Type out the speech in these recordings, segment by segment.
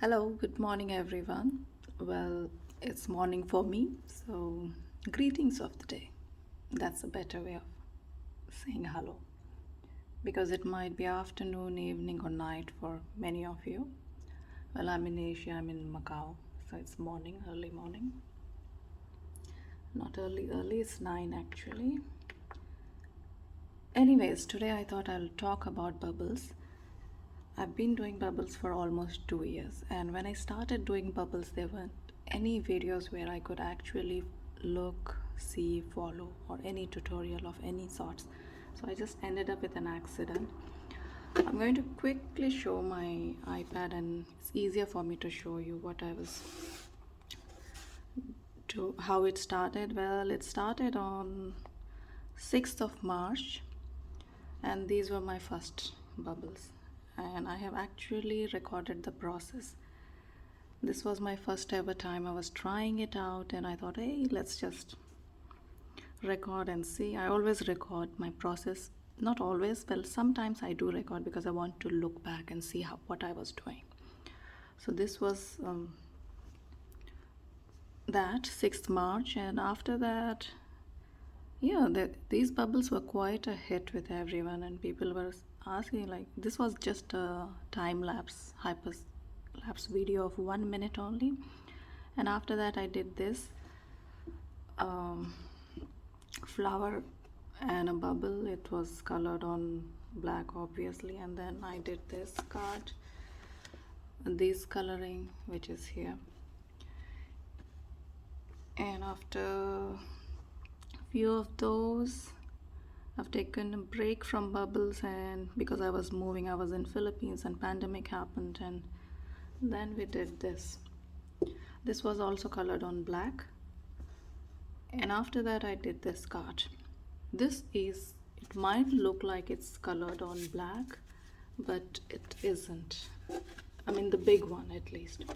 Hello, good morning, everyone. Well, it's morning for me, so greetings of the day. That's a better way of saying hello because it might be afternoon, evening, or night for many of you. Well, I'm in Asia, I'm in Macau, so it's morning, early morning. Not early, early, it's 9 actually. Anyways, today I thought I'll talk about bubbles. I've been doing bubbles for almost 2 years, and when I started doing bubbles, there weren't any videos where I could actually look, see, follow, or any tutorial of any sorts. So I just ended up with an accident. I'm going to quickly show my iPad, and it's easier for me to show you what I was to how it started. Well, it started on 6th of March, and these were my first bubbles, and I have actually recorded the process. This was my first ever time I was trying it out, and I thought, hey, let's just record and see. I always record my process. Not always, well, sometimes I do record because I want to look back and see what I was doing. So this was that 6th March, and after that, yeah, these bubbles were quite a hit with everyone, and people were asking, like, this was just a time lapse, hyper lapse video of 1 minute only. And after that, I did this um, flower and a bubble. It was colored on black, obviously, and then I did this card, this coloring, which is here. And after few of those, I've taken a break from bubbles, and because I was moving, I was in Philippines and pandemic happened, and then we did this. This was also colored on black, and after that I did this card. This is, it might look like it's colored on black, but it isn't. I mean, the big one at least.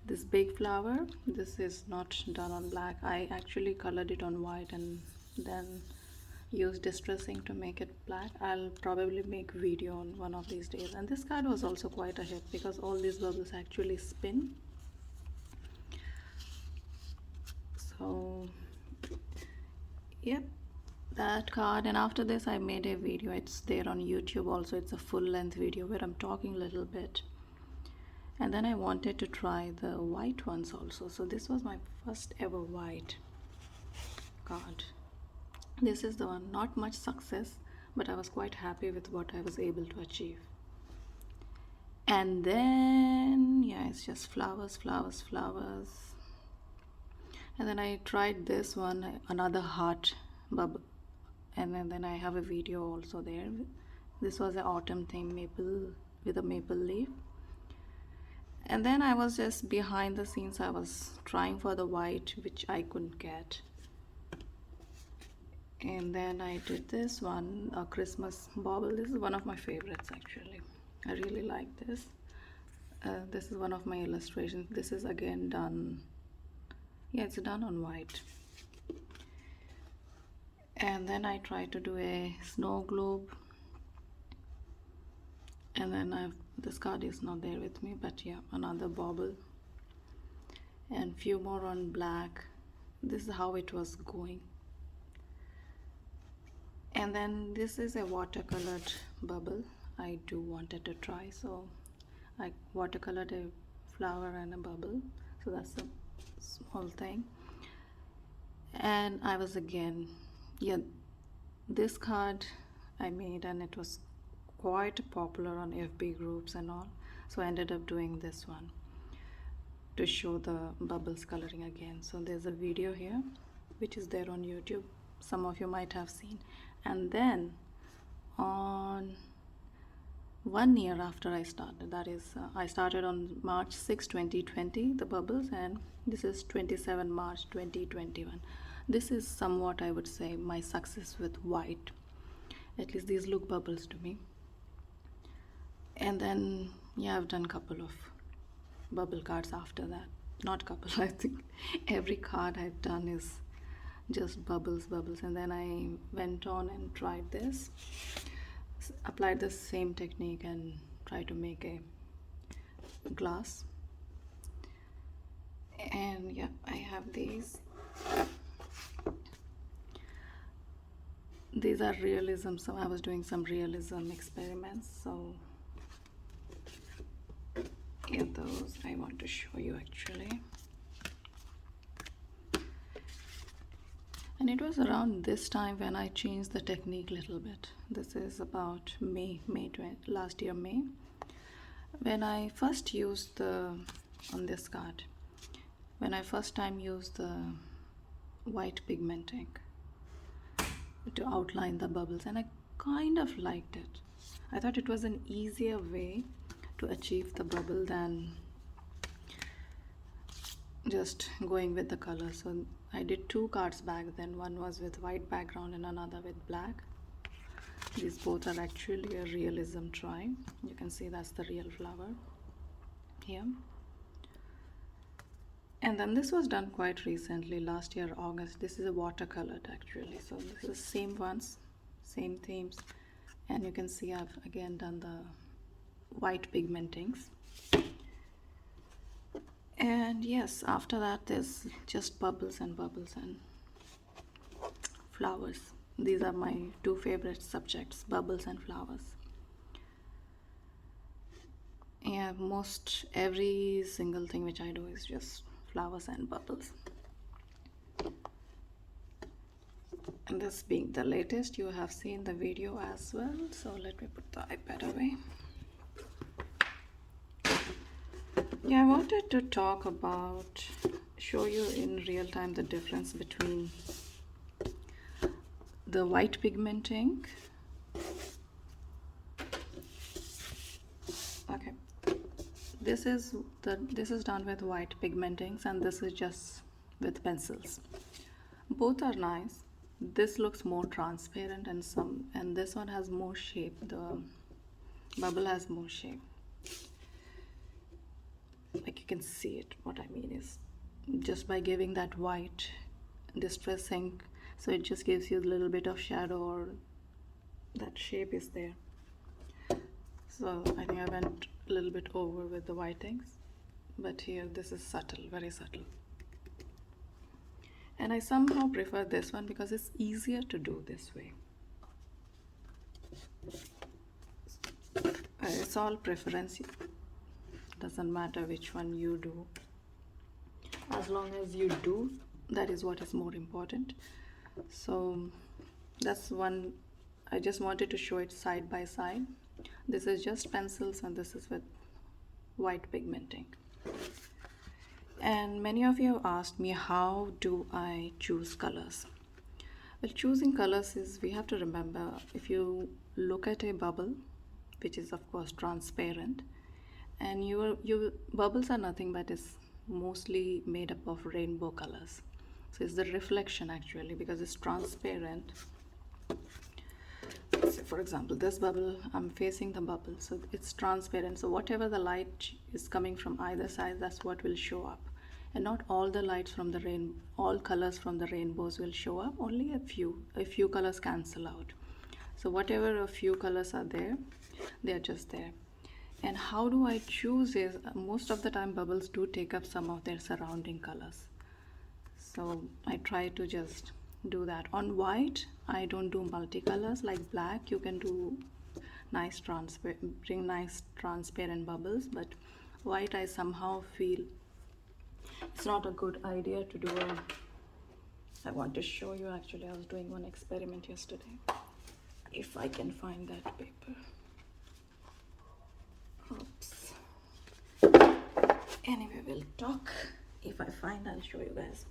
This big flower, this is not done on black. I actually colored it on white and then used distressing to make it black. I'll probably make video on one of these days. And this card was also quite a hit because all these bubbles actually spin. So yep, that card. And after this I made a video. It's there on YouTube also. It's a full-length video where I'm talking a little bit. And then I wanted to try the white ones also. So this was my first ever white card. This is the one. Not much success, but I was quite happy with what I was able to achieve. And then yeah, it's just flowers, flowers, flowers. And then I tried this one, another heart bubble, and then I have a video also there. This was an autumn theme, maple, with a maple leaf. And then I was just behind the scenes, I was trying for the white, which I couldn't get. And then I did this one, a Christmas bauble. This is one of my favorites actually. I really like this. This is one of my illustrations. This is again done, yeah, it's done on white. And then I tried to do a snow globe, and then this card is not there with me, but yeah, another bauble and few more on black. This is how it was going. And then this is a watercolored bubble I do wanted to try, so I watercolored a flower and a bubble, so that's a small thing. And I was again, yeah, this card I made, and it was quite popular on FB groups and all, so I ended up doing this one to show the bubbles coloring again. So there's a video here which is there on YouTube, some of you might have seen. And then on 1 year after I started, that is I started on March 6, 2020, the bubbles, and this is 27 March 2021. This is somewhat, I would say, my success with white. At least these look bubbles to me. And then yeah, I've done a couple of bubble cards after that. Not couple, I think every card I've done is just bubbles, bubbles. And then I went on and tried this, applied the same technique and tried to make a glass. And yeah, I have these. These are realism, so I was doing some realism experiments, so yeah, those I want to show you actually. And it was around this time when I changed the technique a little bit. This is about last year May, when I first used on this card, when I first time used the white pigment ink to outline the bubbles, and I kind of liked it. I thought it was an easier way to achieve the bubble than just going with the color. So I did two cards back then. One was with white background and another with black. These both are actually a realism try. You can see that's the real flower here. And then this was done quite recently, last year August. This is a watercolored actually, so this is same ones, same themes, and you can see I've again done the white pigmentings. And yes, after that there's just bubbles and flowers. These are my two favorite subjects, bubbles and flowers. Yeah, most every single thing which I do is just flowers and bubbles. And this being the latest, you have seen the video as well, so let me put the iPad away. Yeah, I wanted to talk about, show you in real time the difference between the white pigment ink. Okay, this is done with white pigment inks, and this is just with pencils. Both are nice. This looks more transparent, and this one has more shape. The bubble has more shape. Like you can see it. What I mean is, just by giving that white distress ink, so it just gives you a little bit of shadow, or that shape is there. So I think I went a little bit over with the white inks, but here this is subtle, very subtle. And I somehow prefer this one because it's easier to do this way. It's all preference. Doesn't matter which one you do. As long as you do, that is what is more important. So that's one. I just wanted to show it side by side. This is just pencils, and this is with white pigment ink. And many of you asked me, how do I choose colors? Well, choosing colors is, we have to remember, if you look at a bubble, which is of course transparent, and your bubbles are nothing but is mostly made up of rainbow colors. So it's the reflection actually, because it's transparent. So for example, this bubble, I'm facing the bubble, so it's transparent. So whatever the light is coming from either side, that's what will show up. And not all the lights from the all colors from the rainbows will show up. Only a few colors cancel out. So whatever a few colors are there, they are just there. And how do I choose is, most of the time bubbles do take up some of their surrounding colors. So I try to just do that. On white, I don't do multicolors. Like black, you can do bring nice transparent bubbles, but white, I somehow feel it's not a good idea to do I want to show you actually. I was doing one experiment yesterday. If I can find that paper. Oops. Anyway, we'll talk. If I find, I'll show you guys.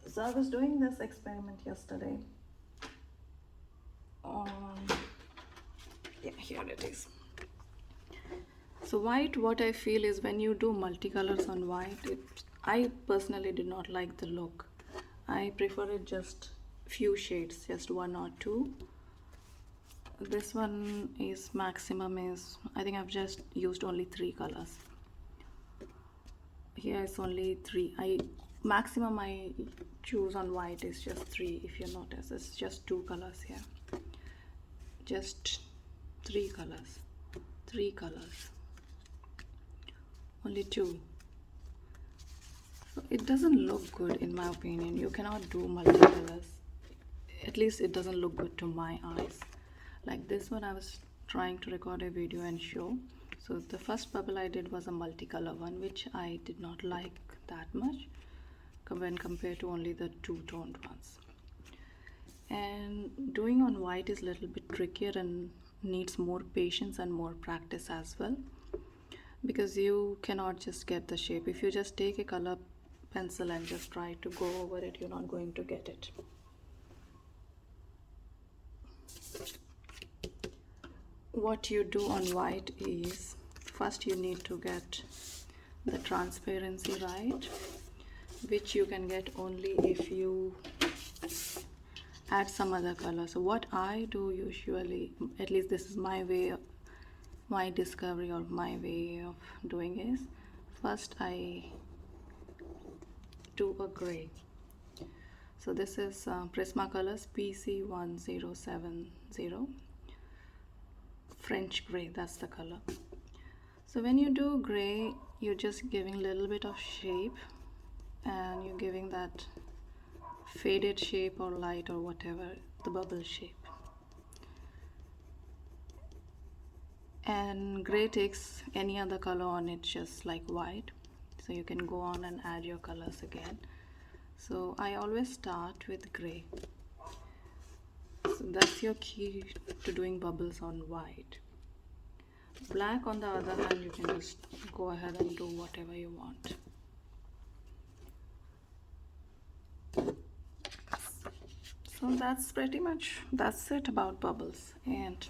So I was doing this experiment yesterday. Yeah, here it is. So white, what I feel is, when you do multicolors on white, I personally did not like the look. I prefer it just few shades, just one or two. This one is maximum is, I think I've just used only 3 colors. Here it's only 3. Maximum I choose on white is just 3. If you notice, it's just 2 colors here. Just 3 colors. only two. So it doesn't look good in my opinion. You cannot do multicolors. At least it doesn't look good to my eyes. Like this one I was trying to record a video and show. So the first bubble I did was a multicolor one, which I did not like that much when compared to only the two-toned ones. And doing on white is a little bit trickier and needs more patience and more practice as well, because you cannot just get the shape. If you just take a color pencil and just try to go over it, you're not going to get it. What you do on white is, first you need to get the transparency right, which you can get only if you add some other color. So what I do usually, at least this is my way of, my discovery or my way of doing is, first I do a gray. So this is Prismacolors PC1070 French gray, that's the color. So when you do gray, you're just giving a little bit of shape and you're giving that faded shape or light or whatever, the bubble shape. And gray takes any other color on it, just like white, so you can go on and add your colors again. So I always start with gray. So that's your key to doing bubbles on white. Black on the other hand, you can just go ahead and do whatever you want. So that's pretty much, that's it about bubbles. And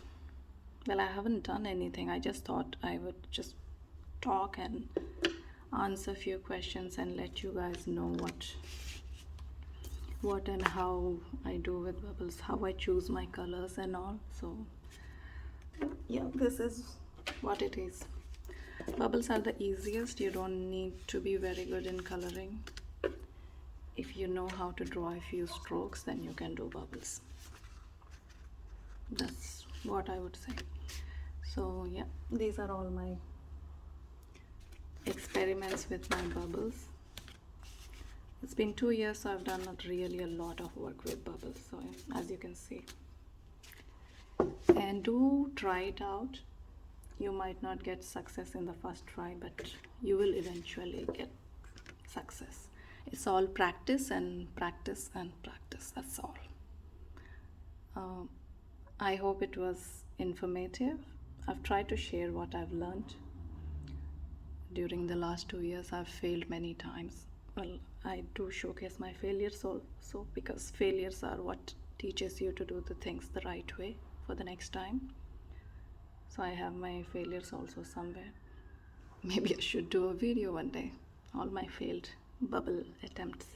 well, I haven't done anything. I just thought I would just talk and answer a few questions and let you guys know what and how I do with bubbles, how I choose my colors and all. So yeah, this is what it is. Bubbles are the easiest. You don't need to be very good in coloring. If you know how to draw a few strokes, then you can do bubbles. That's what I would say. So yeah, these are all my experiments with my bubbles. It's been 2 years, so I've done really a lot of work with bubbles, so as you can see. And do try it out. You might not get success in the first try, but you will eventually get success. It's all practice and practice and practice, that's all. I hope it was informative. I've tried to share what I've learned. During the last 2 years, I've failed many times. Well, I do showcase my failures also, because failures are what teaches you to do the things the right way for the next time. So I have my failures also somewhere. Maybe I should do a video one day, all my failed bubble attempts.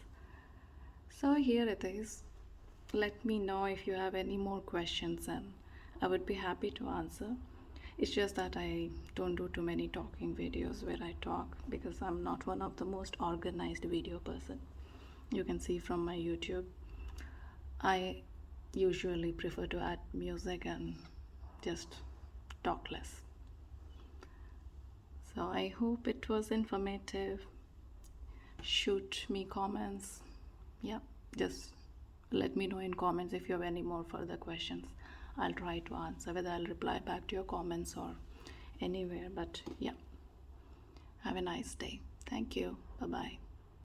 So here it is. Let me know if you have any more questions and I would be happy to answer. It's just that I don't do too many talking videos where I talk, because I'm not one of the most organized video person. You can see from my YouTube, I usually prefer to add music and just talk less. So I hope it was informative. Shoot me comments. Yeah, just let me know in comments if you have any more further questions. I'll try to answer, whether I'll reply back to your comments or anywhere. But yeah, have a nice day. Thank you. Bye bye.